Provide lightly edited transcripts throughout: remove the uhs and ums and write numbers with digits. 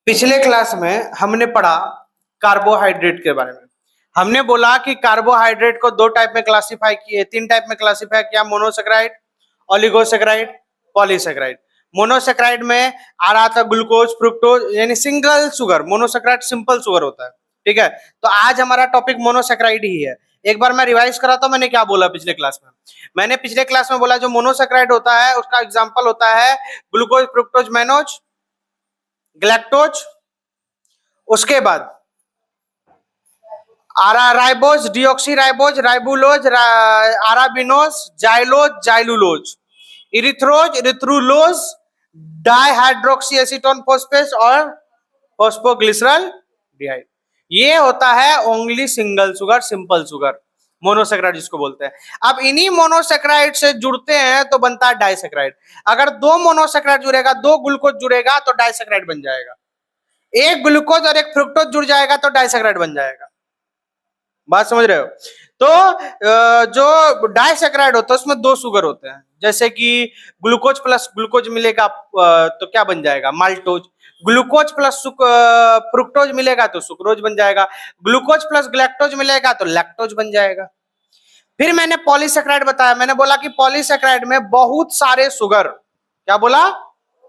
पिछले क्लास में हमने पढ़ा कार्बोहाइड्रेट के बारे में। हमने बोला कि कार्बोहाइड्रेट को दो टाइप में क्लासिफाई किए, तीन टाइप में क्लासिफाई किया, मोनोसेक्राइड, ओलिगोसेक्राइड, पॉलीसेक्राइड। मोनोसेक्राइड में आ रहा था ग्लूकोज, फ्रुक्टोज यानी single sugar. Monosaccharide simple sugar होता है, ठीक है। तो आज हमारा टॉपिक मोनोसेक्राइड ही है। एक बार मैं रिवाइज करा तो मैंने क्या बोला पिछले क्लास में। मैंने पिछले क्लास में बोला जो मोनोसेक्राइड होता है उसका एग्जांपल होता है ग्लूकोज, फ्रुक्टोज, मैनोज, ग्लैक्टोज। उसके बाद ribose, deoxyribose, ribulose, arabinose, xylose, xylulose, erythrose, erythrulose, dihydroxy acetone phosphate और फॉस्फोग्लिसरॉल्डिहाइड। ये होता है only single sugar, simple sugar, monosaccharide जिसको बोलते हैं। अब इन्हीं मोनोसेक्राइड से जुड़ते हैं तो बनता है डाइसेक्राइड। अगर दो मोनोसेक्राइड जुड़ेगा, दो ग्लूकोज जुड़ेगा तो डाइसेक्राइड बन जाएगा। एक ग्लूकोज और एक फ्रुक्टोज जुड़ जाएगा तो डाइसेक्राइड बन जाएगा। बात समझ रहे हो? तो जो डाइसेक्राइड होता है उसमें दो शुगर होते हैं, जैसे कि ग्लूकोज प्लस ग्लूकोज मिलेगा तो क्या बन जाएगा? माल्टोज। ग्लूकोज प्लस फ्रुक्टोज मिलेगा तो सुक्रोज बन जाएगा। ग्लूकोज प्लस ग्लैक्टोज मिलेगा तो लैक्टोज बन जाएगा। फिर मैंने पॉलीसेक्राइड बताया। मैंने बोला कि पॉलीसेक्राइड में बहुत सारे शुगर, क्या बोला?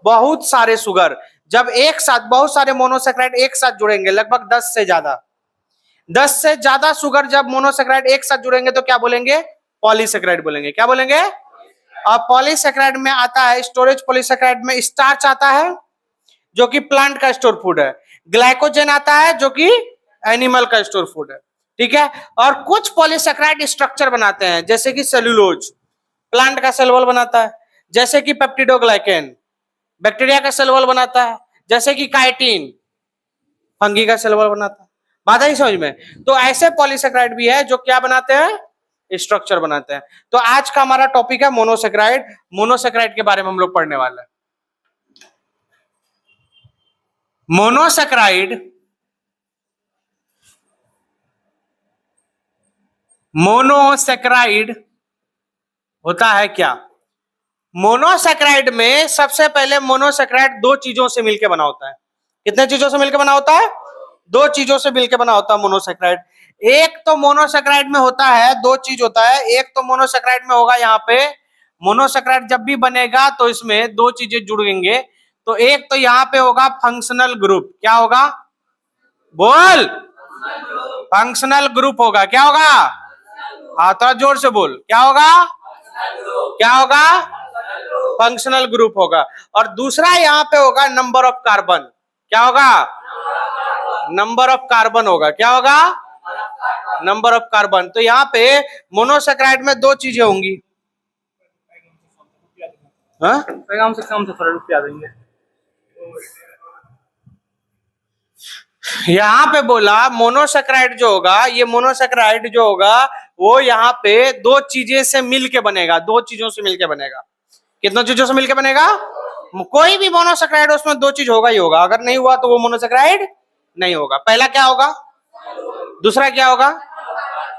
बहुत सारे शुगर जब एक साथ, बहुत सारे मोनोसेक्राइड एक साथ जुड़ेंगे, लगभग 10 से ज्यादा शुगर जब मोनोसेक्राइड एक साथ जुड़ेंगे तो क्या बोलेंगे? पॉलीसेक्राइड बोलेंगे। क्या बोलेंगे? और पॉलीसेक्राइड में आता है स्टोरेज। पॉलीसेक्राइड में स्टार्च आता है जो कि प्लांट का स्टोर फूड है। ग्लाइकोजन आता है जो कि एनिमल का स्टोर फूड है, ठीक है। और कुछ पॉलीसेक्राइड स्ट्रक्चर बनाते हैं, जैसे कि सेलुलोज प्लांट का सेल वॉल बनाता है, जैसे कि पेप्टिडोग्लाइकेन बैक्टीरिया का सेल वॉल बनाता है, जैसे कि काइटिन फंगी का सेल वॉल बनाता है। बात आई समझ में? तो ऐसे पॉलीसेक्राइड भी है जो क्या बनाते हैं? स्ट्रक्चर बनाते हैं। तो आज का हमारा टॉपिक है मोनोसेक्राइड। मोनोसेक्राइड के बारे में हम लोग पढ़ने वाले हैं। मोनोसेक्राइड होता है क्या? मोनोसेक्राइड में सबसे पहले मोनोसेक्राइड दो चीजों से मिलकर बना होता है। कितने चीजों से मिलकर बना होता है? दो चीजों से मिलकर बना होता है मोनोसेक्राइड। एक तो मोनोसेक्राइड में होता है, दो चीज होता है। एक तो मोनोसेक्राइड में होगा, यहाँ पे मोनोसेक्राइड जब भी बनेगा तो इसमें दो चीजें जुड़ेंगे। तो एक तो यहाँ पे होगा फंक्शनल ग्रुप। क्या होगा? बोल। फंक्शनल ग्रुप होगा। क्या होगा? हाँ, थोड़ा जोर से बोल। क्या होगा? क्या होगा? फंक्शनल ग्रुप होगा। और दूसरा यहाँ पे होगा नंबर ऑफ कार्बन। क्या होगा? नंबर ऑफ कार्बन होगा। क्या होगा? Number of carbon. तो यहाँ पे मोनोसेक्राइड में दो चीजें होंगी। पैगाम से कम से थोड़ा रुपया देंगे। यहाँ पे बोला मोनोसेक्राइड जो होगा, ये मोनोसेक्राइड जो होगा वो यहाँ पे दो चीजें से मिलके बनेगा। दो चीजों से मिलके बनेगा। कितनों चीजों से मिलके बनेगा? कोई भी मोनोसेक्राइड उसमें दो चीज होगा ही होगा। अगर नहीं हुआ तो वो मोनोसेक्राइड नहीं होगा। पहला क्या होगा? दूसरा क्या होगा?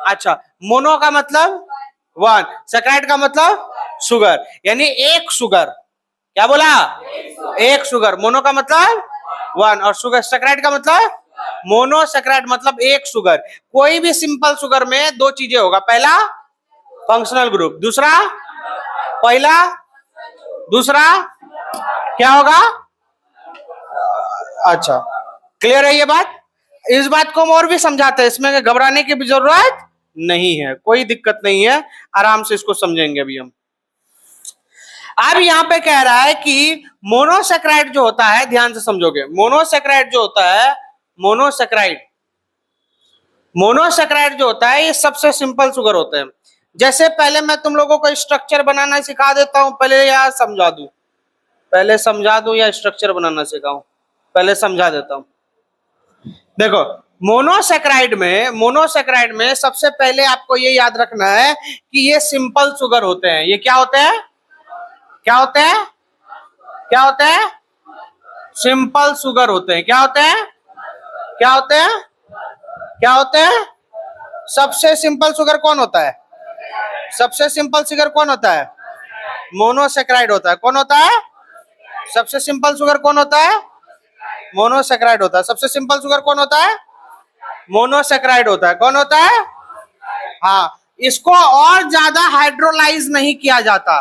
अच्छा, मोनो का मतलब वन, सेक्राइड का मतलब शुगर, यानी एक शुगर। क्या बोला? एक शुगर। मोनो का मतलब वन और शुगर सेक्राइड का मतलब मोनोसेक्राइड मतलब एक शुगर। कोई भी सिंपल शुगर में दो चीजें होगा। पहला फंक्शनल ग्रुप, दूसरा पहला दूसरा क्या होगा? अच्छा, क्लियर है ये बात? इस बात को हम और भी समझाते हैं, इसमें घबराने की भी जरूरत नहीं है, कोई दिक्कत नहीं है, आराम से इसको समझेंगे अभी हम। अब यहाँ पे कह रहा है कि मोनोसेक्राइड जो होता है, ध्यान से समझोगे, मोनोसेक्राइड जो होता है, मोनोसेक्राइड जो होता है ये सबसे सिंपल शुगर होते हैं। जैसे पहले मैं तुम लोगों को स्ट्रक्चर बनाना सिखा देता हूं, पहले या समझा दूं या स्ट्रक्चर बनाना सिखाऊं? पहले समझा देता हूं। देखो, मोनोसेक्राइड में सबसे पहले आपको ये याद रखना है कि ये सिंपल शुगर होते हैं। ये क्या होते हैं? क्या होते हैं? क्या होते हैं? सिंपल शुगर होते हैं। क्या होते हैं? क्या होते हैं? क्या होते हैं? सबसे सिंपल शुगर कौन होता है? सबसे सिंपल शुगर कौन होता है? मोनोसेक्राइड होता है। कौन होता है? सबसे सिंपल शुगर कौन होता है? मोनोसेक्राइड होता है। सबसे सिंपल शुगर कौन होता है? मोनोसेक्राइड होता है। कौन होता है? हाँ, इसको और ज्यादा हाइड्रोलाइज नहीं किया जाता।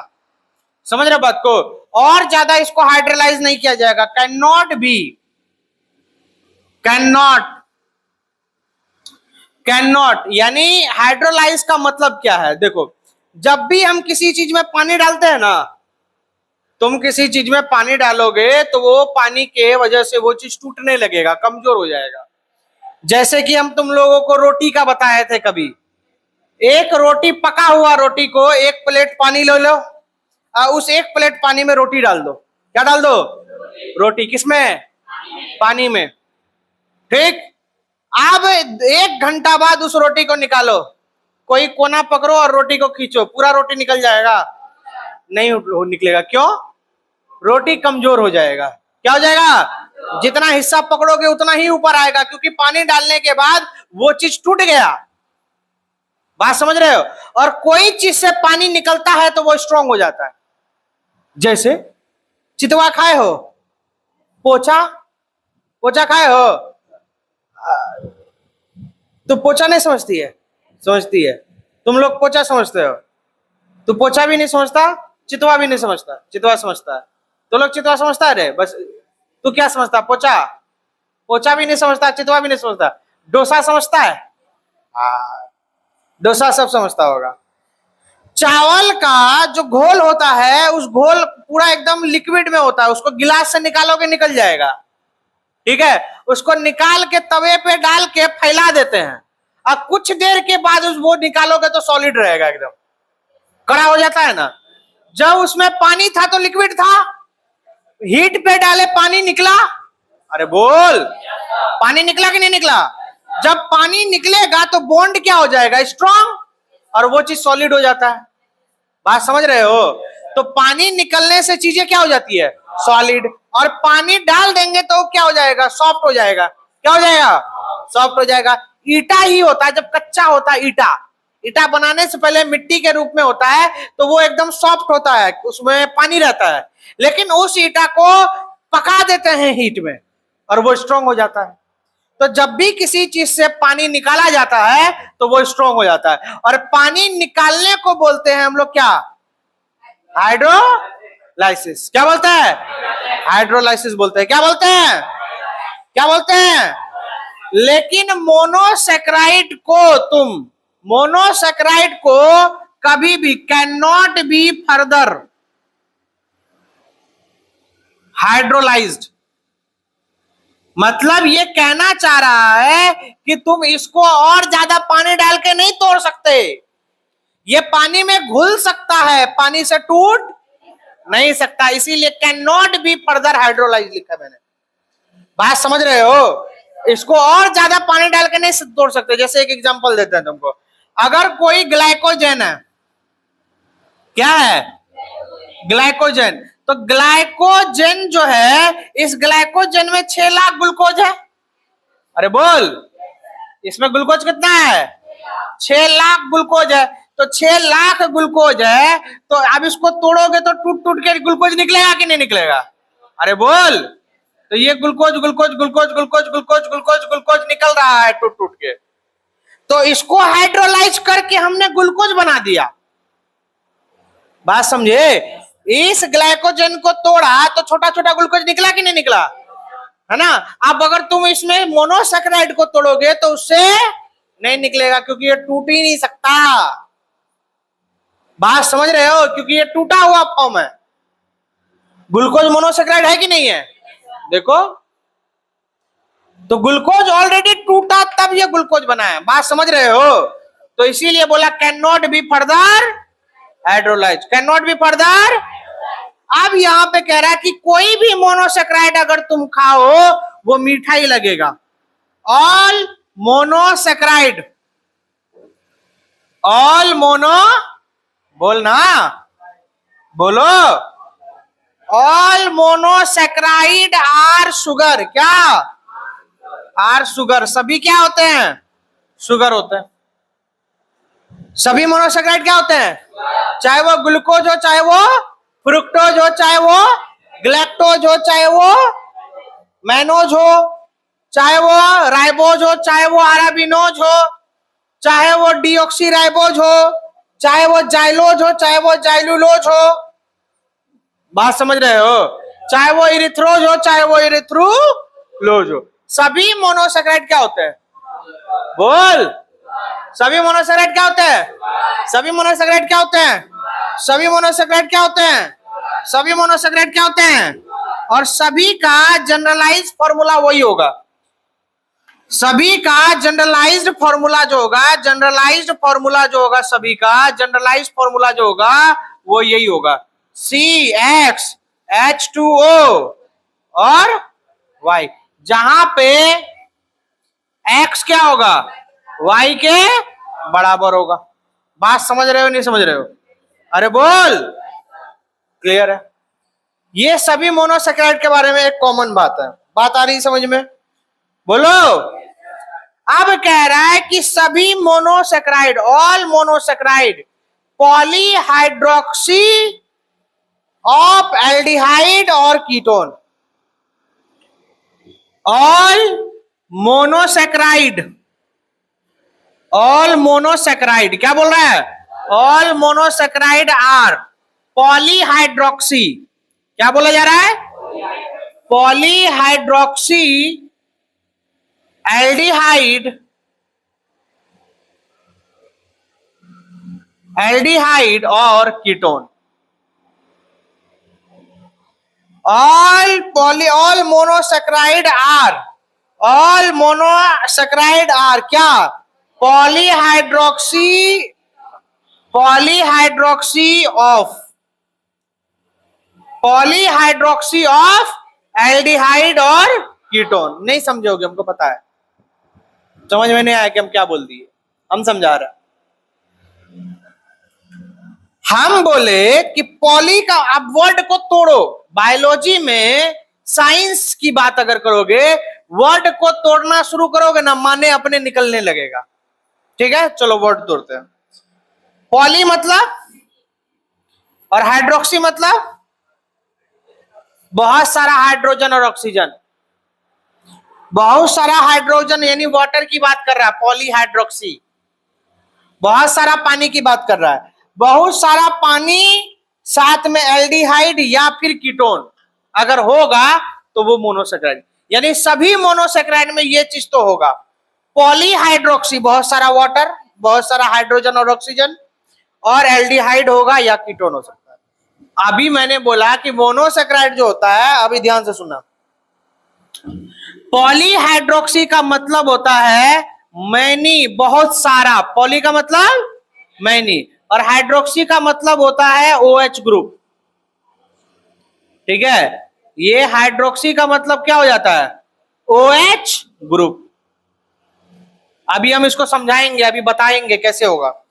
समझ रहे बात को? और ज्यादा इसको हाइड्रोलाइज नहीं किया जाएगा। Can not be, can not, can not यानी हाइड्रोलाइज का मतलब क्या है? देखो, जब भी हम किसी चीज में पानी डालते हैं ना, तुम किसी चीज में पानी डालोगे तो वो पानी के वजह से वो चीज टूटने लगेगा, कमजोर हो जाएगा। जैसे कि हम तुम लोगों को रोटी का बताए थे कभी, एक रोटी, पका हुआ रोटी को एक प्लेट पानी ले लो, उस एक प्लेट पानी में रोटी डाल दो। क्या डाल दो? रोटी। किसमें? पानी में। ठीक। अब 1 घंटा बाद उस रोटी को निकालो, कोई कोना पकड़ो और रोटी को खींचो, पूरा रोटी निकल जाएगा? नहीं निकलेगा। क्यों? रोटी कमजोर हो जाएगा। क्या हो जाएगा? जितना हिस्सा पकड़ोगे उतना ही ऊपर आएगा, क्योंकि पानी डालने के बाद वो चीज टूट गया। बात समझ रहे हो? और कोई चीज से पानी निकलता है तो वो स्ट्रांग हो जाता है। जैसे चितवा खाए हो? पोछा, पोछा खाए हो? तो पोछा नहीं समझती है? समझती है। तुम लोग पोछा समझते हो, तो पोछा भी नहीं समझता, चितवा भी नहीं समझता, चितवा समझता है। तो लोग चितवा समझता है रे बस। तू क्या समझता? पोछा। पोछा भी नहीं समझता, चितवा भी नहीं समझता। डोसा समझता है? डोसा सब समझता होगा। चावल का जो घोल होता है, उस घोल पूरा एकदम लिक्विड में होता है, उसको गिलास से निकालोगे निकल जाएगा। ठीक है, उसको निकाल के तवे पे डाल के फैला देते हैं, और कुछ देर के बाद वो निकालोगे तो सॉलिड रहेगा, एकदम कड़ा हो जाता है ना। जब उसमें पानी था तो लिक्विड था, हीट पे डाले पानी निकला। अरे बोल, पानी निकला कि नहीं निकला? जब पानी निकलेगा तो बॉन्ड क्या हो जाएगा? स्ट्रांग, और वो चीज सॉलिड हो जाता है। बात समझ रहे हो? तो पानी निकलने से चीजें क्या हो जाती है? सॉलिड। और पानी डाल देंगे तो क्या हो जाएगा? सॉफ्ट हो जाएगा। क्या हो जाएगा? सॉफ्ट हो जाएगा। ईटा ही होता है, जब कच्चा होता है ईटा, ईटा बनाने से पहले मिट्टी के रूप में होता है, तो वो एकदम सॉफ्ट होता है, उसमें पानी रहता है। लेकिन उस ईटा को पका देते हैं हीट में, और वो स्ट्रांग हो जाता है। तो जब भी किसी चीज से पानी निकाला जाता है तो वो स्ट्रांग हो जाता है। और पानी निकालने को बोलते हैं हम लोग क्या? हाइड्रोलाइसिस। क्या बोलते हैं? हाइड्रोलाइसिस बोलते हैं। क्या बोलते हैं? क्या बोलते हैं? लेकिन मोनोसेक्राइड को कभी भी can not be further hydrolysed. मतलब ये कहना चाह रहा है कि तुम इसको और ज्यादा पानी डाल के नहीं तोड़ सकते, ये पानी में घुल सकता है, पानी से टूट नहीं सकता, इसीलिए can not be further hydrolyse लिखा मैंने। बात समझ रहे हो? इसको और ज्यादा पानी डाल के नहीं तोड़ सकते। जैसे एक एग्जांपल देते हैं तुमको, अगर कोई ग्लाइकोजन है, क्या है? ग्लाइकोजन। तो ग्लाइकोजन जो है, इस ग्लाइकोजन में 6 लाख ग्लूकोज है। अरे बोल, इसमें ग्लूकोज कितना है? 6 लाख ग्लूकोज है। तो 6 लाख ग्लूकोज है, तो अब इसको तोड़ोगे तो टूट टूट के ग्लूकोज निकलेगा कि नहीं निकलेगा? अरे बोल। तो ये glucose glucose glucose glucose glucose glucose glucose निकल रहा है टूट टूट के, तो इसको हाइड्रोलाइज करके हमने ग्लूकोज बना दिया। बात समझे? इस ग्लाइकोजन को तोड़ा तो छोटा छोटा ग्लूकोज निकला कि नहीं निकला? है ना। अब अगर तुम इसमें मोनोसेक्राइड को तोड़ोगे तो उससे नहीं निकलेगा, क्योंकि ये टूट ही नहीं सकता। बात समझ रहे हो? क्योंकि ये टूटा हुआ फॉर्म है। ग्लूकोज मोनोसेक्राइड है कि नहीं है? देखो, तो ग्लूकोज ऑलरेडी टूटा तब ये ग्लूकोज बना है। बात समझ रहे हो? तो इसीलिए बोला can not be further hydrolyse, can not be further. अब यहां पे कह रहा है कि कोई भी मोनोसेक्राइड अगर तुम खाओ वो मीठा ही लगेगा। ऑल मोनोसेक्राइड, ऑल मोनो, बोलना, बोलो, ऑल मोनोसेक्राइड आर शुगर। क्या? Are sugar. सभी क्या होते हैं? शुगर होते हैं। सभी मोनोसेक्राइड क्या होते हैं? चाहे वो ग्लूकोज हो, चाहे वो फ्रुक्टोज हो, चाहे वो ग्लैक्टोज हो, चाहे वो मैनोज हो, चाहे वो राइबोज हो, चाहे वो अराबिनोज हो, चाहे वो डीऑक्सी राइबोज हो, चाहे वो जाइलोज हो, चाहे वो जाइलुलोज हो, बात समझ रहे हो, चाहे वो इरिथ्रोज हो, चाहे वो इरिथ्रोलोज हो, सभी मोनोसेक्राइड क्या होते हैं? बोल, सभी मोनोसेक्राइड क्या होते हैं? सभी मोनोसेक्राइड क्या होते हैं? सभी मोनोसेक्राइड क्या होते हैं? सभी मोनोसेक्राइड क्या होते हैं? और सभी का जनरलाइज फॉर्मूला वही होगा। सभी का जनरलाइज्ड फॉर्मूला जो होगा, जनरलाइज्ड फॉर्मूला जो होगा, सभी का जनरलाइज्ड फॉर्मूला जो होगा वो यही होगा, CH2O और Y, जहां पे X क्या होगा? Y के बराबर होगा। बात समझ रहे हो नहीं समझ रहे हो? अरे बोल, क्लियर है? ये सभी मोनोसेक्राइड के बारे में एक कॉमन बात है। बात आ रही समझ में? बोलो। अब कह रहा है कि सभी monosaccharide, all monosaccharide polyhydroxy of aldehyde और ketone, all monosaccharide, all monosaccharide क्या बोल रहा है? ऑल मोनोसेक्राइड आर पॉलीहाइड्रोक्सी, क्या बोला जा रहा है? पॉलीहाइड्रोक्सी एल्डिहाइड, एल्डिहाइड और कीटोन, all monosaccharide are क्या? पॉलीहाइड्रोक्सी ऑफ एल्डिहाइड और कीटोन। नहीं समझोगे, हमको पता है, समझ में नहीं आया कि हम क्या बोल दिए, हम समझा रहे। हम बोले कि पॉली का, अब वर्ड को तोड़ो, बायोलॉजी में साइंस की बात अगर करोगे, वर्ड को तोड़ना शुरू करोगे ना, माने अपने निकलने लगेगा। ठीक है, चलो वर्ड तोड़ते हैं। पॉली मतलब, और हाइड्रोक्सी मतलब बहुत सारा हाइड्रोजन और ऑक्सीजन, बहुत सारा हाइड्रोजन यानी वाटर की बात कर रहा है पॉलीहाइड्रोक्सी, बहुत सारा पानी की बात कर रहा है, बहुत सारा पानी साथ में एल्डिहाइड या फिर कीटोन अगर होगा तो वो मोनोसेक्राइड, यानी सभी मोनोसेक्राइड में ये चीज तो होगा, पॉलीहाइड्रोक्सी बहुत सारा वाटर, बहुत सारा हाइड्रोजन और ऑक्सीजन, और एल्डिहाइड होगा या कीटोन हो सकता है। अभी मैंने बोला कि मोनोसेक्राइड जो होता है, अभी ध्यान से सुनना, पॉलीहाइड्रोक्सी का मतलब होता है मैनी, बहुत सारा, पॉली का मतलब मैनी, और हाइड्रोक्सी का मतलब होता है OH ग्रुप। ठीक है, ये हाइड्रोक्सी का मतलब क्या हो जाता है? OH group. अभी हम इसको समझाएंगे, अभी बताएंगे कैसे होगा।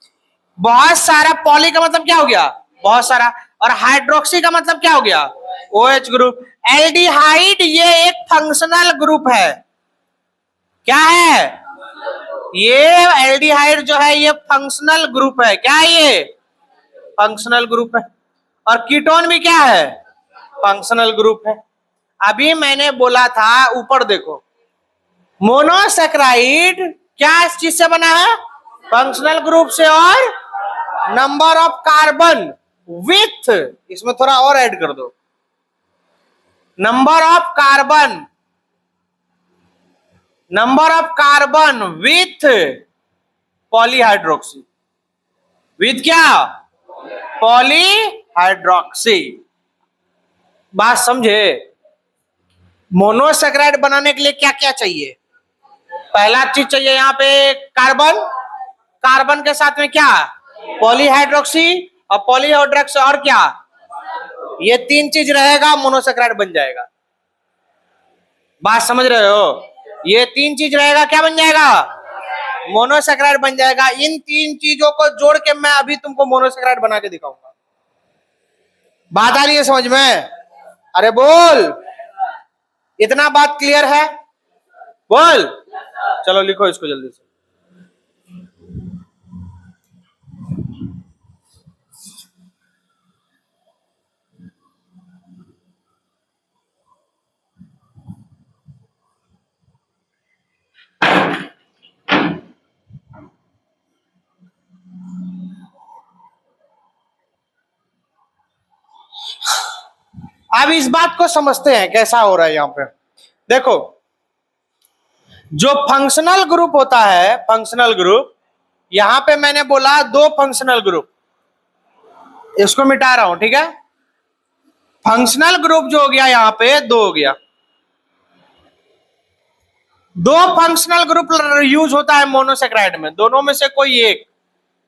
बहुत सारा, पॉली का मतलब क्या हो गया? बहुत सारा, और हाइड्रोक्सी का मतलब क्या हो गया? OH group. एल्डिहाइड ये एक फंक्शनल ग्रुप है, क्या है? ये एल्डिहाइड जो है ये फंक्शनल ग्रुप है, क्या है ये? फंक्शनल ग्रुप है। और कीटोन भी क्या है? फंक्शनल ग्रुप है। अभी मैंने बोला था, ऊपर देखो, मोनोसेक्राइड क्या इस चीज से बना है? फंक्शनल ग्रुप से, और नंबर ऑफ कार्बन विथ, इसमें थोड़ा और ऐड कर दो, number of carbon with polyhydroxy, with क्या? पॉलीहाइड्रोक्सी। बात समझे? मोनोसेक्राइड बनाने के लिए क्या क्या चाहिए? पहला चीज चाहिए यहां पे कार्बन, कार्बन के साथ में क्या? पॉलीहाइड्रोक्सी, और पॉलीहाइड्रोक्सी और क्या? ये तीन चीज रहेगा, मोनोसेक्राइड बन जाएगा। बात समझ रहे हो? ये तीन चीज रहेगा, क्या बन जाएगा? मोनोसेक्राइड बन जाएगा। इन तीन चीजों को जोड़ के मैं अभी तुमको मोनोसेक्राइड बना के दिखाऊंगा। बात आ रही है समझ में? अरे बोल, इतना बात क्लियर है? बोल, चलो लिखो इसको जल्दी से। अब इस बात को समझते हैं कैसा हो रहा है यहां पे। देखो, जो फंक्शनल ग्रुप होता है, फंक्शनल ग्रुप, यहां पे मैंने बोला दो फंक्शनल ग्रुप, इसको मिटा रहा हूं, ठीक है। फंक्शनल ग्रुप जो हो गया यहां पे दो हो गया, दो फंक्शनल ग्रुप यूज होता है मोनोसेक्राइड में, दोनों में से कोई एक,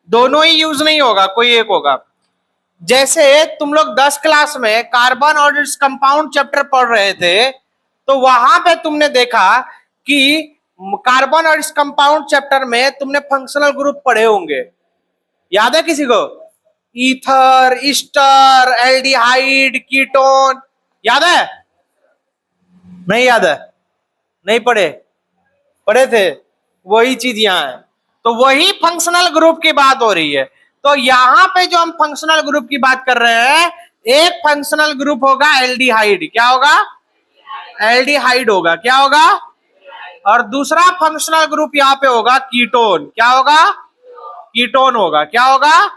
दोनों ही यूज नहीं होगा, कोई एक होगा। जैसे तुम लोग 10 क्लास में कार्बन और इट्स कंपाउंड चैप्टर पढ़ रहे थे, तो वहां पे तुमने देखा कि कार्बन और इट्स कंपाउंड चैप्टर में तुमने फंक्शनल ग्रुप पढ़े होंगे, याद है किसी को? ईथर, ईस्टर, एल्डिहाइड, कीटोन, याद है? नहीं याद है? नहीं पढ़े? पढ़े थे? वही चीज यहां है, तो वही फंक्शनल ग्रुप की बात हो रही है। तो यहां पे जो हम फंक्शनल ग्रुप की बात कर रहे हैं, एक फंक्शनल ग्रुप होगा एल्डिहाइड, क्या होगा? एल्डिहाइड होगा, क्या होगा? और दूसरा फंक्शनल ग्रुप यहां पे होगा कीटोन, क्या होगा? कीटोन होगा, क्या होगा?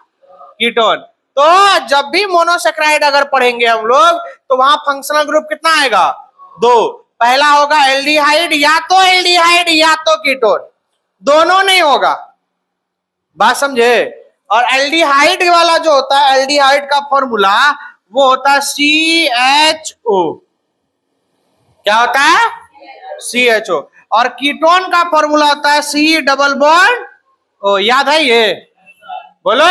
कीटोन। तो जब भी मोनोसेक्राइड अगर पढ़ेंगे हम लोग, तो वहां फंक्शनल ग्रुप कितना आएगा? दो। पहला होगा एल्डिहाइड, या तो एल्डिहाइड या तो कीटोन, दोनों नहीं होगा, बात समझे? और एल्डिहाइड वाला जो होता है, एल्डिहाइड का फॉर्मूला वो होता है CHO, क्या होता है? CHO। और कीटोन का फॉर्मूला होता है C डबल बॉन्ड O, याद है ये? बोलो,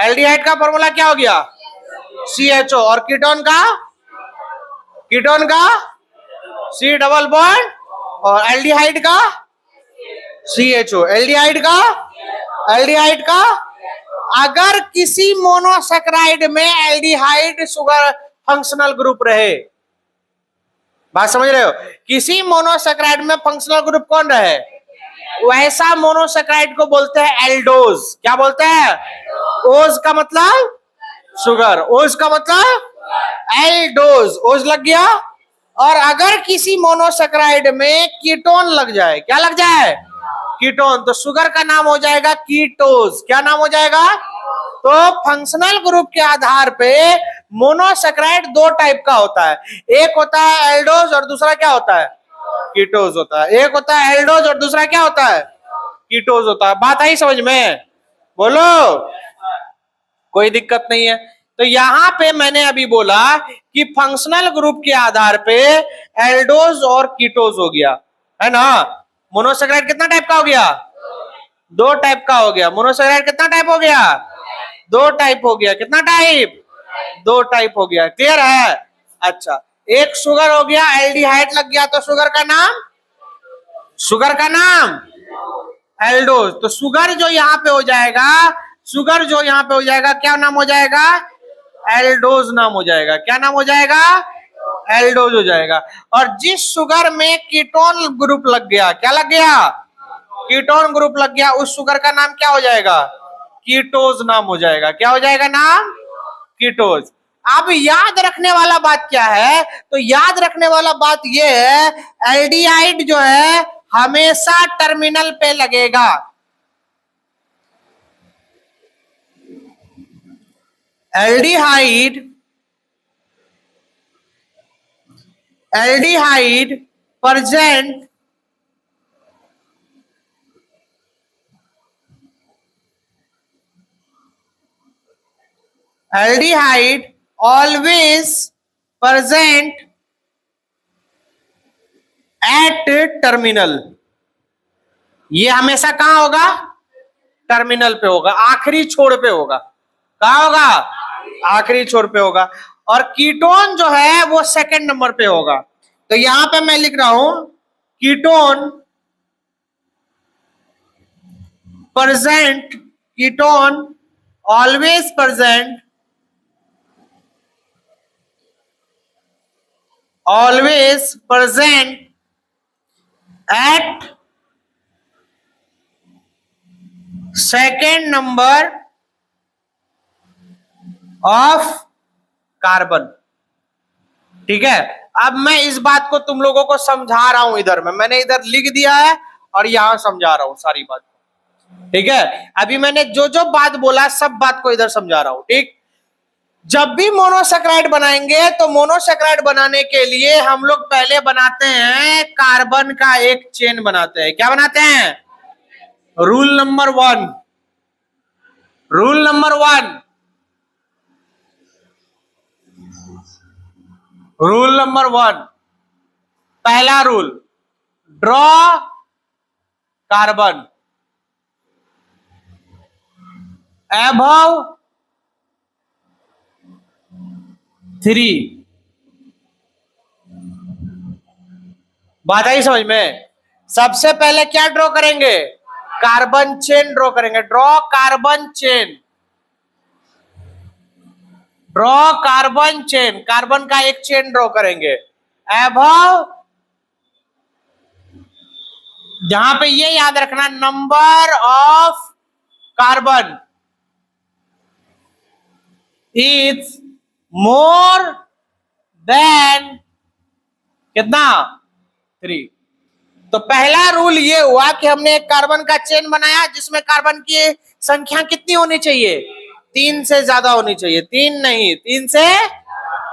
एल्डिहाइड का फॉर्मूला क्या हो गया? CHO। और कीटोन का? कीटोन का C डबल बॉन्ड, और एल्डिहाइड का CHO। एल्डिहाइड का? एल्डिहाइड का अगर किसी मोनोसेक्राइड में एल्डिहाइड शुगर फंक्शनल ग्रुप रहे, बात समझ रहे हो? किसी मोनोसेक्राइड में फंक्शनल ग्रुप कौन रहे, वैसा मोनोसेक्राइड को बोलते हैं एल्डोज। क्या बोलते हैं? ओज का मतलब शुगर, ओज का मतलब एल्डोज, ओज लग गया। और अगर किसी मोनोसेक्राइड में कीटोन लग जाए, क्या लग जाए? कीटोन, तो शुगर का नाम हो जाएगा कीटोज। क्या नाम हो जाएगा? तो फंक्शनल ग्रुप के आधार पे मोनोसेक्राइड दो टाइप का होता है, एक होता है एल्डोज और दूसरा क्या होता है? कीटोज होता है। एक होता है एल्डोज और दूसरा क्या होता है? कीटोज होता है। बात आई समझ में? बोलो, कोई दिक्कत नहीं है। तो यहां पे मैंने अभी बोला कि फंक्शनल ग्रुप के आधार पे एल्डोज और कीटोज हो गया, है ना। मोनोसेक्राइड कितना टाइप का हो गया? दो टाइप का हो गया। मोनोसेक्राइड कितना टाइप हो गया? दो टाइप हो गया। कितना टाइप? दो टाइप हो गया। क्लियर है? अच्छा, एक शुगर हो गया, एल्डिहाइड लग गया, तो शुगर का नाम? शुगर का नाम एल्डोज। तो शुगर जो यहाँ पे हो जाएगा, शुगर जो यहाँ पे हो जाएगा, क्या नाम हो जाएगा? एल्डोज नाम हो जाएगा। क्या नाम हो जाएगा? एल्डोज हो जाएगा। और जिस शुगर में कीटोन ग्रुप लग गया, क्या लग गया? कीटोन ग्रुप लग गया, उस शुगर का नाम क्या हो जाएगा? कीटोज नाम हो जाएगा। क्या हो जाएगा नाम? कीटोज। अब याद रखने वाला बात क्या है? तो याद रखने वाला बात यह है, एल्डिहाइड जो है हमेशा टर्मिनल पे लगेगा। Aldehyde present aldehyde always present at terminal. ये हमेशा कहां होगा? टर्मिनल पे होगा, आखिरी छोर पे होगा। कहां होगा? आखिरी छोर पे होगा। और कीटोन जो है वो सेकंड नंबर पे होगा। तो यहां पे मैं लिख रहा हूं ketone present, ketone always present, always present at second number of carbon. ठीक है, अब मैं इस बात को तुम लोगों को समझा रहा हूं, इधर मैंने इधर लिख दिया है और यहां समझा रहा हूं सारी बात। ठीक है, अभी मैंने जो जो बात बोला सब बात को इधर समझा रहा हूं। ठीक, जब भी मोनोसेक्राइड बनाएंगे तो मोनोसेक्राइड बनाने के लिए हम लोग पहले बनाते हैं कार्बन का एक चेन बनाते हैं। क्या बनाते हैं? Rule number one, rule number one, rule number one, पहला रूल, ड्रॉ कार्बन above 3। बात आई समझ में? सबसे पहले क्या ड्रॉ करेंगे? कार्बन चेन ड्रॉ करेंगे। Draw carbon chain, draw carbon chain, carbon का एक चेन ड्रॉ करेंगे above, जहां पे ये याद रखना number of carbon is more than कितना? 3। तो पहला रूल ये हुआ कि हमने एक कार्बन का चेन बनाया जिसमें कार्बन की संख्या कितनी होनी चाहिए? 3 से ज्यादा होनी चाहिए। 3 नहीं, 3 से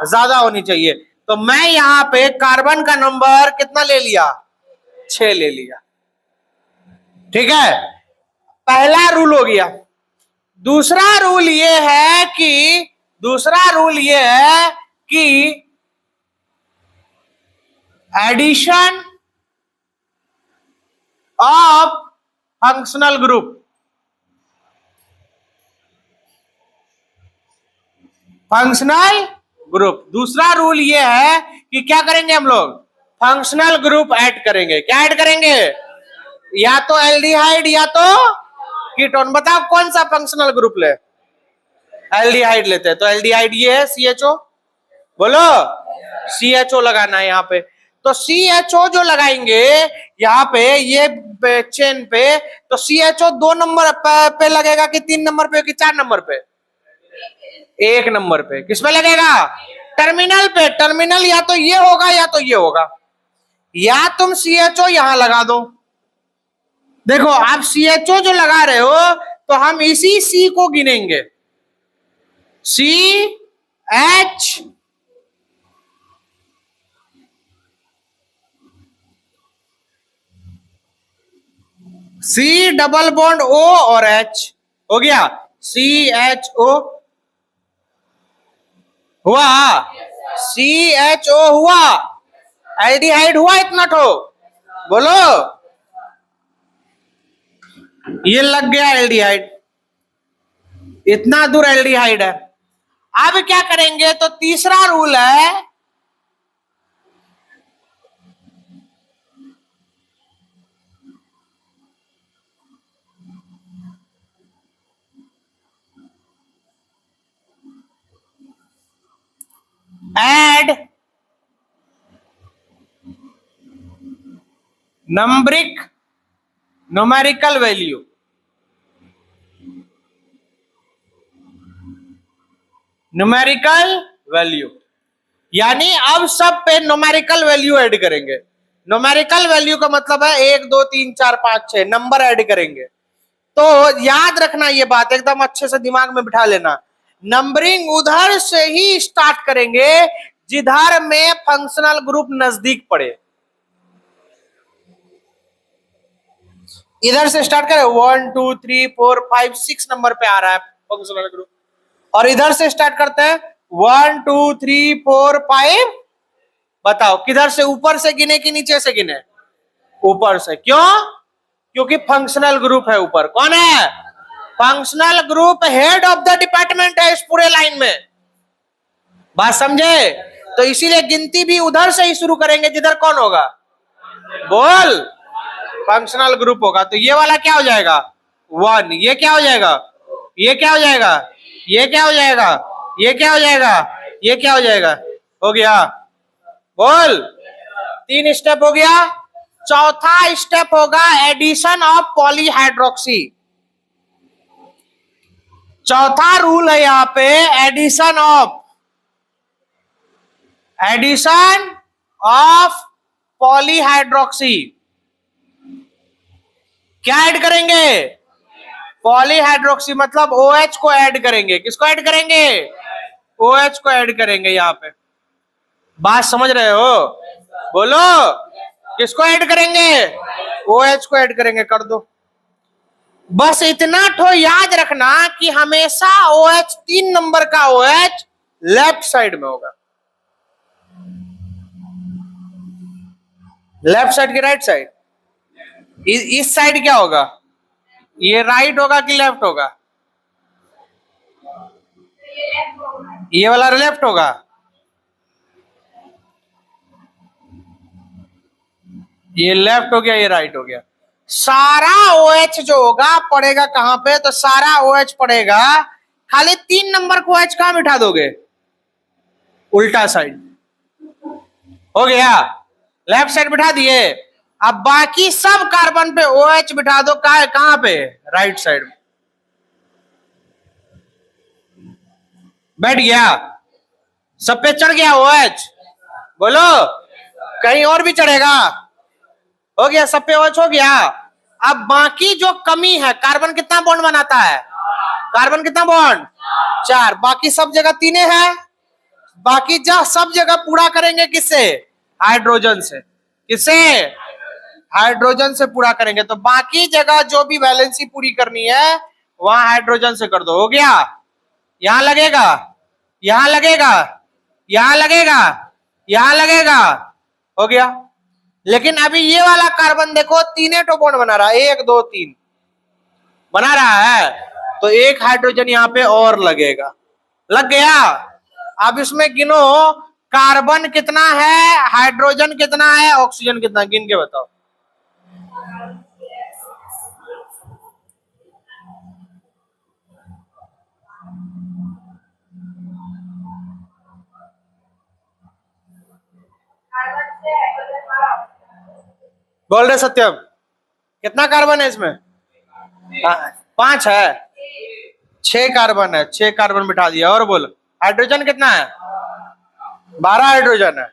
ज्यादा होनी चाहिए। तो मैं यहां पे कार्बन का नंबर कितना ले लिया? 6 ले लिया। ठीक है, पहला रूल हो गया। दूसरा रूल ये है कि, दूसरा रूल ये है कि addition of functional group, functional group, दूसरा रूल ये है कि क्या करेंगे हम लोग? फंक्शनल ग्रुप ऐड करेंगे। क्या ऐड करेंगे? या तो एल्डिहाइड या तो कीटोन। बताओ कौन सा फंक्शनल ग्रुप ले? एल्डिहाइड लेते हैं। तो एल्डिहाइड ये है CHO, बोलो CHO लगाना है यहाँ पे। तो CHO जो लगाएंगे यहाँ पे ये चेन पे, तो CHO 2 नंबर पे लगेगा कि 3 नंबर पे कि 4 नंबर पे? 1 नंबर पे। किस पे लगेगा? टर्मिनल पे। टर्मिनल या तो ये होगा या तो ये होगा। या तुम CHO यहां लगा दो। देखो आप CHO जो लगा रहे हो तो हम इसी C को गिनेंगे, CH, C double bond O और H हो गया। CHO हुआ, CHO हुआ, एल्डिहाइड हुआ इतना ठो, बोलो। ये लग गया एल्डिहाइड, इतना दूर एल्डिहाइड है। अब क्या करेंगे? तो तीसरा रूल है add numeric numerical value, numerical value, यानी अब सब पे न्यूमेरिकल वैल्यू ऐड करेंगे। न्यूमेरिकल वैल्यू का मतलब है 1 2 3 4 5 6 नंबर ऐड करेंगे। तो याद रखना ये बात, एकदम अच्छे से दिमाग में बिठा लेना। नंबरिंग उधर से ही स्टार्ट करेंगे जिधर में फंक्शनल ग्रुप नजदीक पड़े। इधर से स्टार्ट करें 1 2 3 4 5 6 नंबर पे आ रहा है फंक्शनल ग्रुप, और इधर से स्टार्ट करते हैं 1 2 3 4 5। बताओ किधर से? ऊपर से गिने कि नीचे से गिने? ऊपर से। क्यों? क्योंकि फंक्शनल ग्रुप है ऊपर। कौन है? Functional group head of the department है इस पूरे लाइन में। बात समझे? तो इसीलिए गिनती भी उधर से ही शुरू करेंगे जिधर कौन होगा? बोल, फंक्शनल ग्रुप होगा। तो ये वाला क्या हो जाएगा? 1। ये क्या हो जाएगा? ये क्या हो जाएगा? ये क्या हो जाएगा? ये क्या हो जाएगा? ये क्या हो जाएगा? हो गया। बोल, 3 स्टेप हो गया। चौथा स्टेप होगा एडिशन ऑफ पॉलीहाइड्रोक्सी। चौथा रूल है यहां पे एडिशन ऑफ पॉलीहाइड्रोक्सी। क्या ऐड करेंगे? पॉलीहाइड्रोक्सी मतलब OH को ऐड करेंगे। किसको ऐड करेंगे? OH को ऐड करेंगे यहाँ पे। बात समझ रहे हो? बोलो, किसको ऐड करेंगे? OH को ऐड करेंगे, कर दो। बस इतना तो याद रखना कि हमेशा OH 3 नंबर का OH लेफ्ट साइड में होगा। लेफ्ट साइड की राइट साइड? इस साइड क्या होगा? ये राइट होगा कि लेफ्ट होगा? ये वाला लेफ्ट होगा। ये लेफ्ट हो गया, ये राइट हो गया। सारा OH जो होगा पड़ेगा कहां पे? तो सारा OH पड़ेगा, खाली 3 नंबर को OH कहां बिठा दोगे? उल्टा साइड। हो गया, लेफ्ट साइड बिठा दिए। अब बाकी सब कार्बन पे OH बिठा दो, कहां पे? राइट साइड में। बैठ गया, सब पे चढ़ गया OH। बोलो, कहीं और भी चढ़ेगा? हो गया, सब पे OH हो गया। अब बाकी जो कमी है, कार्बन कितना बॉन्ड बनाता है? कार्बन कितना बॉन्ड? 4। बाकी सब जगह 3 है। बाकी सब जगह पूरा करेंगे किससे? हाइड्रोजन से। किससे? हाइड्रोजन से पूरा करेंगे। तो बाकी जगह जो भी वैलेंसी पूरी करनी है वहां हाइड्रोजन से कर दो। हो गया, यहां लगेगा, यहां लगेगा, यहां लगेगा, यहां लगेगा। हो गया। लेकिन अभी ये वाला कार्बन देखो, 3 तो बॉन्ड बना रहा है, 1 2 3 बना रहा है, तो एक हाइड्रोजन यहां पे और लगेगा। लग गया। अब इसमें गिनो, कार्बन कितना है, हाइड्रोजन कितना है, ऑक्सीजन कितना, गिन के बताओ। बोल रहे सत्यम, कितना कार्बन है इसमें? 5 है। 6 कार्बन है, 6 कार्बन बिठा दिया। और बोल, हाइड्रोजन कितना है? 12 हाइड्रोजन है।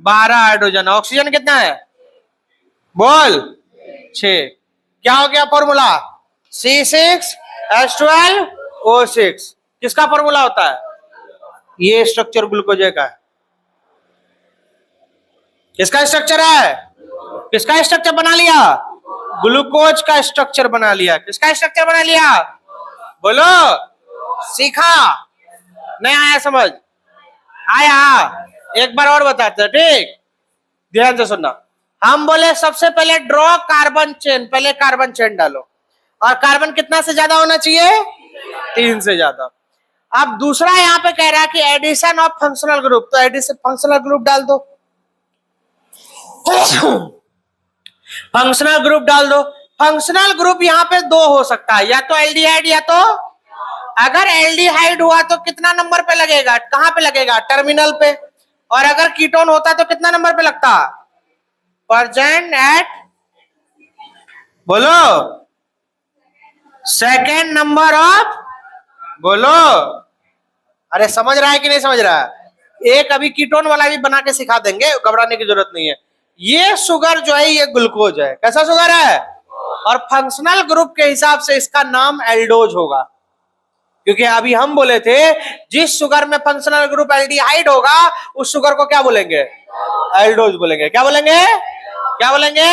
12 हाइड्रोजन। ऑक्सीजन कितना है? बोल, 6। क्या हो गया फॉर्मूला? C6H12O6। किसका फॉर्मूला होता है? ये स्ट्रक्चर ग्लूकोज का है। किसका स्ट्रक्चर है? किसका स्ट्रक्चर बना लिया? ग्लूकोज का स्ट्रक्चर बना लिया। किसका स्ट्रक्चर बना लिया? बोलो, सीखा? नहीं आया समझ? आया? एक बार और बताते हैं, ठीक? ध्यान से सुनना। हम बोले सबसे पहले ड्रॉ कार्बन चेन, पहले कार्बन चेन डालो, और कार्बन कितना से ज्यादा होना चाहिए? 3 से ज्यादा। अब दूसरा यहाँ पे कह रहा है कि एडिशन ऑफ फंक्शनल ग्रुप, तो एडिशन फंक्शनल ग्रुप डाल दो। फंक्शनल ग्रुप डाल दो। फंक्शनल ग्रुप यहाँ पे 2 हो सकता है, या तो एल्डिहाइड, या तो, अगर एल्डिहाइड हुआ तो कितना नंबर पे लगेगा? कहां पे लगेगा? टर्मिनल पे। और अगर कीटोन होता तो कितना नंबर पे लगता? प्रेजेंट एट, बोलो, सेकेंड नंबर ऑफ, बोलो। अरे समझ रहा है कि नहीं समझ रहा है? एक अभी कीटोन वाला भी बना के सिखा देंगे, घबराने की जरूरत नहीं है। ये शुगर जो है ये ग्लूकोज है। कैसा शुगर है? और फंक्शनल ग्रुप के हिसाब से इसका नाम एल्डोज होगा, क्योंकि अभी हम बोले थे जिस शुगर में फंक्शनल ग्रुप एल्डिहाइड होगा उस शुगर को क्या बोलेंगे? एल्डोज बोलेंगे। क्या बोलेंगे? क्या बोलेंगे?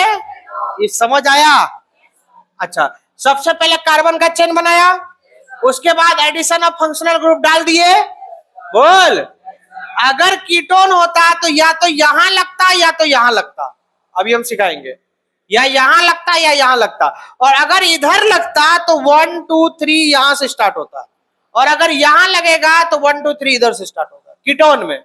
ये समझ आया? अच्छा, सबसे पहले कार्बन का चेन बनाया, उसके बाद एडिशन ऑफ फंक्शनल ग्रुप डाल दिए। बोल, अगर कीटोन होता तो या तो यहां लगता या तो यहां लगता, अभी हम सिखाएंगे, या यहां लगता या यहां लगता। और अगर इधर लगता तो 1 2 3 यहां से स्टार्ट होता, और अगर यहां लगेगा तो 1 2 3 इधर से स्टार्ट होगा कीटोन में।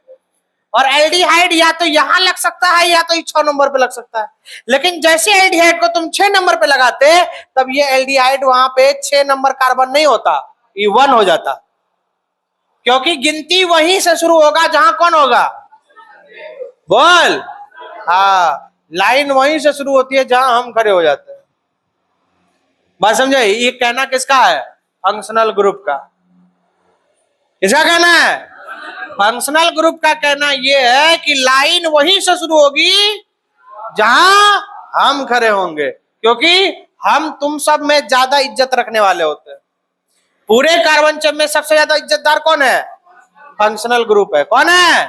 और एल्डिहाइड या तो यहां लग सकता है या तो 6 नंबर पे लग सकता है। लेकिन जैसे एल्डिहाइड को तुम 6 नंबर पे लगाते, तब ये एल्डिहाइड वहां पे 6 नंबर कार्बन नहीं होता, ये 1 हो जाता, क्योंकि गिनती वहीं से शुरू होगा जहां कौन होगा? बोल, हाँ, लाइन वहीं से शुरू होती है जहां हम खड़े हो जाते हैं। बात समझे? ये कहना किसका है? फंक्शनल ग्रुप का। किसका कहना है? फंक्शनल ग्रुप का कहना यह है कि लाइन वहीं से शुरू होगी जहां हम खड़े होंगे, क्योंकि हम तुम सब में ज्यादा इज्जत रखने वाले होते हैं। पूरे कार्बन चेन में सबसे ज्यादा इज्जतदार कौन है? फंक्शनल ग्रुप है। कौन है?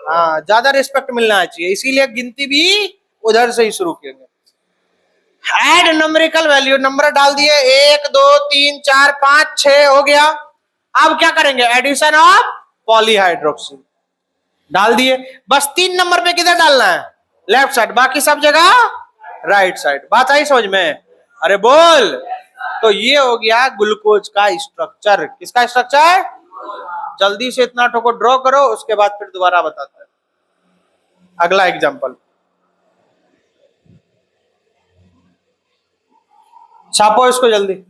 हाँ, ज्यादा रिस्पेक्ट मिलना चाहिए, इसीलिए गिनती भी उधर से ही शुरू किएंगे। एड न्यूमेरिकल वैल्यू, नंबर डाल दिए 1 2 3 4 5 6 हो गया। अब क्या करेंगे? एडिशन ऑफ पॉलीहाइड्रोक्सी डाल दिए। बस 3 नंबर पे किधर डालना है? लेफ्ट साइड, बाकी सब जगह राइट साइड। बात आई समझ में? अरे बोल। तो ये हो गया ग्लूकोज का स्ट्रक्चर। किसका स्ट्रक्चर? जल्दी से इतना ठोको ड्रॉ करो, उसके बाद फिर दोबारा बताते हैं। अगला एग्जांपल छापो इसको जल्दी।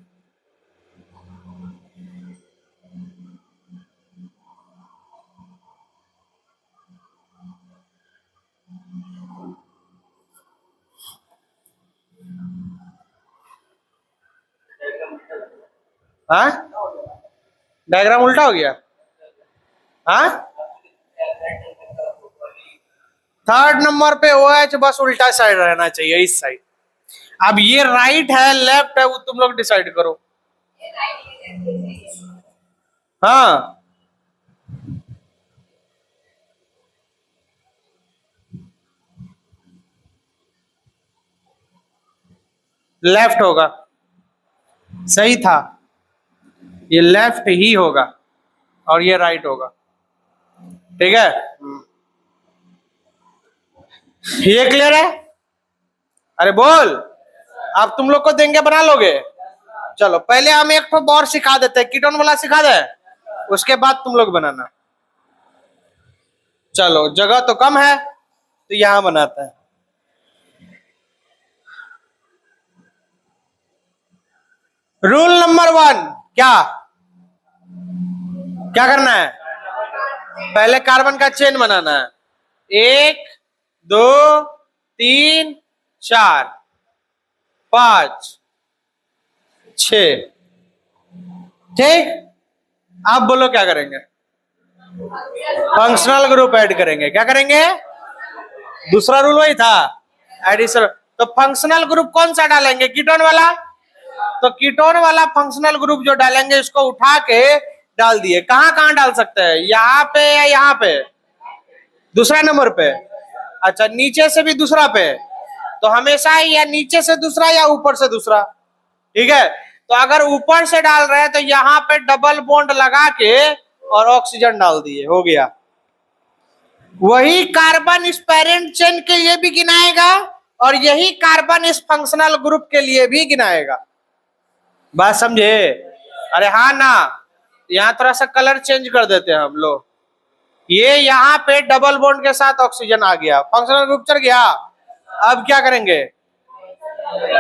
हाँ, डायग्राम उल्टा हो गया। हाँ, थर्ड नंबर पे OH बस उल्टा साइड रहना चाहिए, इस साइड। अब ये राइट है लेफ्ट है, वो तुम लोग डिसाइड करो। हाँ, लेफ्ट होगा, सही था। ये लेफ्ट ही होगा और ये राइट होगा, ठीक है। ये क्लियर है? अरे बोल। अब तुम लोग को देंगे, बना लोगे? चलो पहले हम एक तो और सिखा देते हैं, कीटोन वाला सिखा दे, उसके बाद तुम लोग बनाना। चलो जगह तो कम है तो यहां बनाते हैं। रूल नंबर 1, क्या क्या करना है? पहले कार्बन का चेन बनाना है। 1 2 3 4 5 6, ठीक। आप बोलो क्या करेंगे? फंक्शनल ग्रुप ऐड करेंगे। क्या करेंगे? दूसरा रूल वही था, एडिशन। तो फंक्शनल ग्रुप कौन सा डालेंगे? कीटोन वाला। तो कीटोन वाला फंक्शनल ग्रुप जो डालेंगे, इसको उठा के डाल दिए। कहां कहां डाल सकते हैं? यहाँ पे या यहाँ पे? दूसरा नंबर पे। अच्छा, नीचे से भी दूसरा पे? तो हमेशा ही या नीचे से दूसरा या ऊपर से दूसरा, ठीक है। तो अगर ऊपर से डाल रहे हैं तो यहाँ पे डबल बॉन्ड लगा के और ऑक्सीजन डाल दिए, हो गया। वही कार्बन इस पेरेंट चेन के लिए भी गिनाएगा और यही कार्बन इस फंक्शनल ग्रुप के लिए भी गिनाएगा। बात समझे? अरे हाँ ना, यहाँ थोड़ा सा कलर चेंज कर देते हैं हम लोग। ये यहाँ पे डबल बॉन्ड के साथ ऑक्सीजन आ गया, फंक्शनल ग्रुप चल गया। अब क्या करेंगे?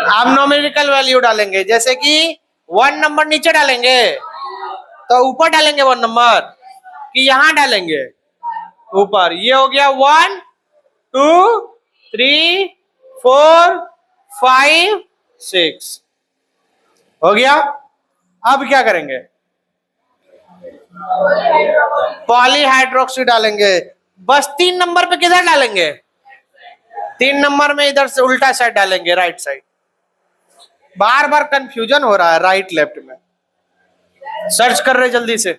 आप न्यूमेरिकल वैल्यू डालेंगे, जैसे कि 1 नंबर नीचे डालेंगे तो ऊपर डालेंगे 1 नंबर, कि यहां डालेंगे ऊपर। ये हो गया 1 2 3 4 5 6, हो गया। अब क्या करेंगे? पॉलीहाइड्रोक्सी डालेंगे। बस 3 नंबर पे किधर डालेंगे? 3 नंबर में इधर से उल्टा साइड डालेंगे, राइट साइड। बार बार कंफ्यूजन हो रहा है राइट लेफ्ट में, सर्च कर रहे जल्दी से।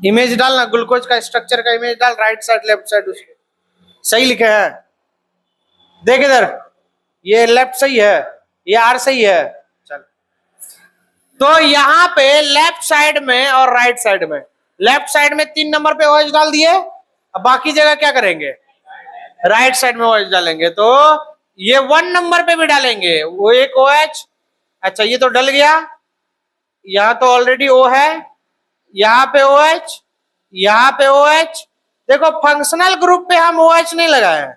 इमेज डालना, ग्लूकोज का स्ट्रक्चर का इमेज डाल, राइट साइड लेफ्ट साइड उसके सही लिखे हैं। देख इधर, ये लेफ्ट सही है, ये आर सही है। चल, तो यहाँ पे लेफ्ट साइड में और राइट साइड में, लेफ्ट साइड में 3 नंबर पे OH डाल दिए। अब बाकी जगह क्या करेंगे? राइट साइड में OH डालेंगे। तो ये 1 नंबर पे भी डालेंगे, वो एक OH। अच्छा, ये तो डल गया, यहाँ तो ऑलरेडी O है, यहाँ पे OH, यहाँ पे OH। देखो फंक्शनल ग्रुप पे हम OH नहीं लगाए हैं,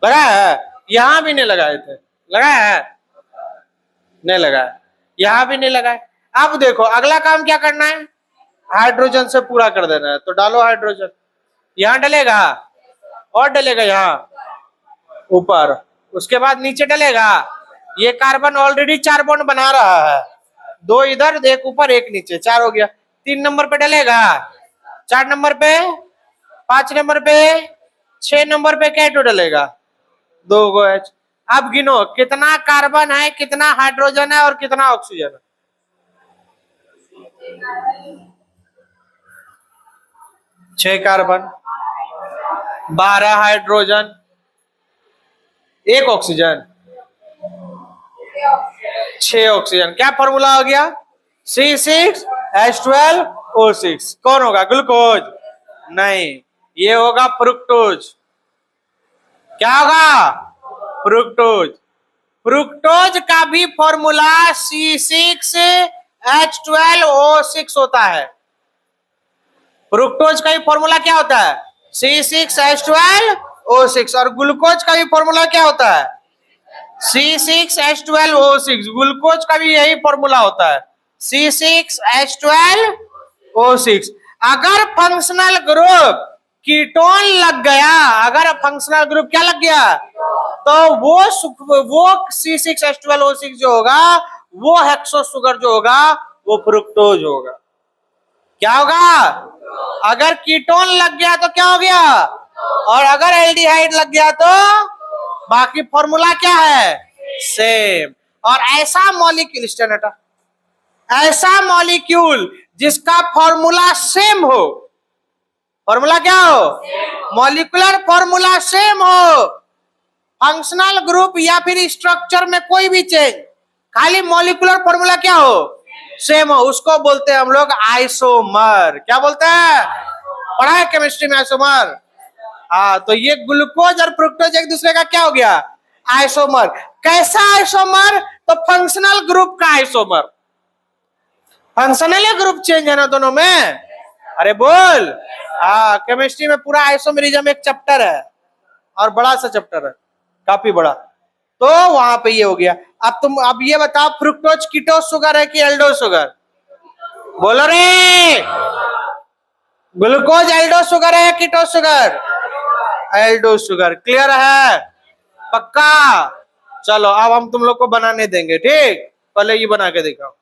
लगाया है? यहां भी नहीं लगाए थे, लगाया है? नहीं लगाया, यहां भी नहीं लगाए। अब देखो अगला काम क्या करना है? हाइड्रोजन से पूरा कर देना है। तो डालो हाइड्रोजन, यहां डलेगा और डलेगा यहाँ ऊपर, उसके बाद नीचे डलेगा। ये कार्बन ऑलरेडी 4 बॉन्ड बना रहा है, 2 इधर, 1 ऊपर 1 नीचे, 4 हो गया। 3 नंबर पे डलेगा, 4 नंबर पे, 5 नंबर पे, 6 नंबर पे क्या डलेगा? 2 OH। अब गिनो कितना कार्बन है, कितना हाइड्रोजन है और कितना ऑक्सीजन है। 6 कार्बन, 12 हाइड्रोजन, 1 ऑक्सीजन, 6 ऑक्सीजन। क्या फॉर्मूला हो गया? C6H12O6। कौन होगा? ग्लूकोज? नहीं, ये होगा फ्रुक्टोज। क्या होगा? फ्रुक्टोज। फ्रुक्टोज का भी फॉर्मूला C6H12O6 होता है। फ्रुक्टोज का भी फॉर्मूला क्या होता है? C6H12O6। और ग्लूकोज का भी फॉर्मूला क्या होता है? C6H12O6। ग्लूकोज का भी यही फॉर्मूला होता है, C6H12O6। अगर फंक्शनल ग्रुप कीटोन लग गया, अगर फंक्शनल ग्रुप क्या लग गया, तो वो C6H12O6 जो होगा, वो हेक्सो सुगर जो होगा, वो फ्रुक्टोज होगा। क्या होगा? अगर कीटोन लग गया तो क्या हो गया, और अगर एल्डिहाइड लग गया तो बाकी फॉर्मूला क्या है? सेम। और ऐसा मॉलिक्यूल, स्टेनटा, ऐसा मॉलिक्यूल जिसका फॉर्मूला सेम हो, फॉर्मूला क्या हो? मॉलिक्यूलर फॉर्मूला सेम हो, फंक्शनल ग्रुप या फिर स्ट्रक्चर में कोई भी चेंज, खाली मॉलिक्यूलर फॉर्मूला क्या हो? सेम हो, उसको बोलते हैं हम लोग आइसोमर। क्या बोलते हैं? पढ़ा है केमिस्ट्री में आइसोमर? हाँ, तो ये ग्लूकोज और फ्रुक्टोज एक दूसरे का क्या हो गया? आइसोमर। कैसा आइसोमर? तो फंक्शनल ग्रुप का आइसोमर। फंक्शनल ग्रुप चेंज है ना दोनों में। अरे बोल। हाँ, केमिस्ट्री में पूरा आइसोमेरिज्म एक चैप्टर है, और बड़ा सा चैप्टर है, काफी बड़ा। तो वहां पे ये हो गया। अब ये बताओ, फ्रुक्टोज कीटो शुगर है कि एल्डो शुगर? बोलो रे। ग्लूकोज एल्डो शुगर है या keto sugar? Aldo sugar. Clear है? पक्का? चलो अब हम तुम लोग को बनाने देंगे, ठीक? पहले ये बना के दिखाओ।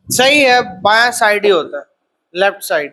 सही है, बायां साइड ही होता है, लेफ्ट साइड।